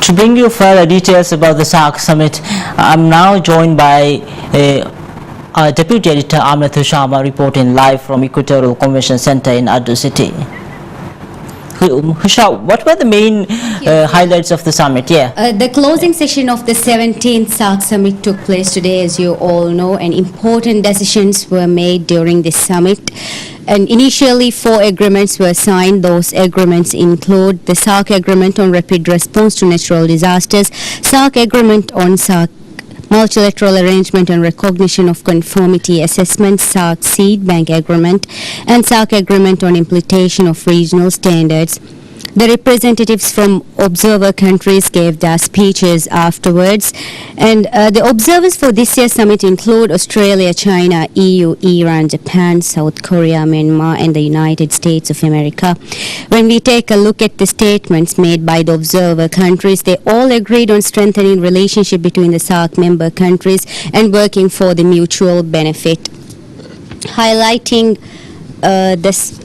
To bring you further details about the SAARC Summit, I'm now joined by our Deputy Editor Amna Sharma reporting live from Equatorial Convention Center in Ado City. Husha, what were the main highlights of the summit? The closing session of the 17th SAARC Summit took place today, as you all know, and important decisions were made during this summit. And initially, 4 agreements were signed. Those agreements include the SAARC Agreement on Rapid Response to Natural Disasters, SAARC Agreement on SAARC Multilateral Arrangement and Recognition of Conformity Assessment, SAARC Seed Bank Agreement, and SAARC Agreement on Implementation of Regional Standards. The representatives from observer countries gave their speeches afterwards, and the observers for this year's summit include Australia, China, EU, Iran, Japan, South Korea, Myanmar, and the United States of America. When we take a look at the statements made by the observer countries, they all agreed on strengthening relationship between the SAARC member countries and working for the mutual benefit. Highlighting this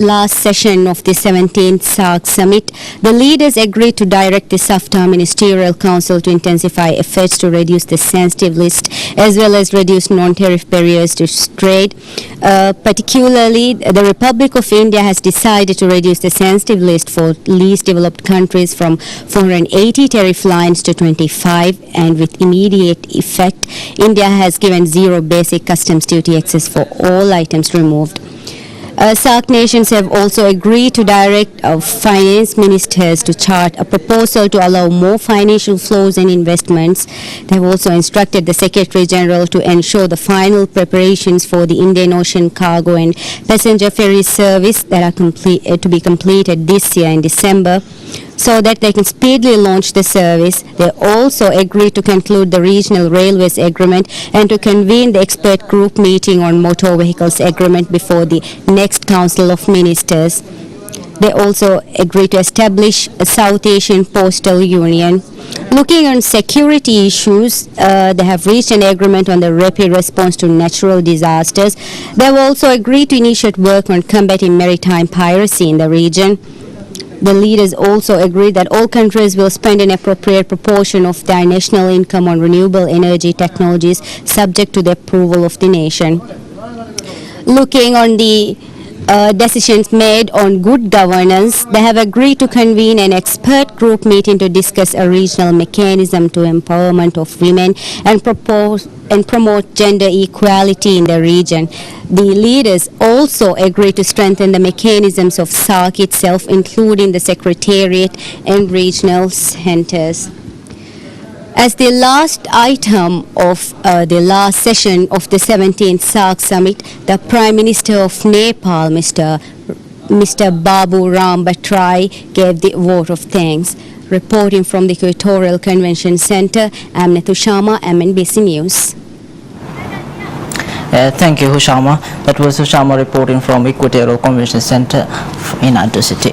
last session of the 17th SAARC Summit, the leaders agreed to direct the SAFTA Ministerial Council to intensify efforts to reduce the sensitive list as well as reduce non-tariff barriers to trade. Particularly, the Republic of India has decided to reduce the sensitive list for least developed countries from 480 tariff lines to 25, and with immediate effect, India has given zero basic customs duty access for all items removed. SAARC nations have also agreed to direct finance ministers to chart a proposal to allow more financial flows and investments. They have also instructed the Secretary General to ensure the final preparations for the Indian Ocean cargo and passenger ferry service that are to be completed this year in December, so that they can speedily launch the service. They also agreed to conclude the Regional Railways Agreement and to convene the expert group meeting on Motor Vehicles Agreement before the next Council of Ministers. They also agreed to establish a South Asian Postal Union. Looking on security issues, they have reached an agreement on the rapid response to natural disasters. They have also agreed to initiate work on combating maritime piracy in the region. The leaders also agreed that all countries will spend an appropriate proportion of their national income on renewable energy technologies, subject to the approval of the nation. Looking on the decisions made on good governance, they have agreed to convene an expert group meeting to discuss a regional mechanism to empowerment of women and promote gender equality in the region. The leaders also agreed to strengthen the mechanisms of SAARC itself, including the Secretariat and regional centers. As the last item of the last session of the 17th SAARC Summit, the Prime Minister of Nepal, Mr. Babu Ram Bhattrai, gave the vote of thanks. Reporting from the Equatorial Convention Center, Amna Sharma, MNBC News. Thank you, Hushama. That was Hushama reporting from Equatorial Convention Center in Ado City.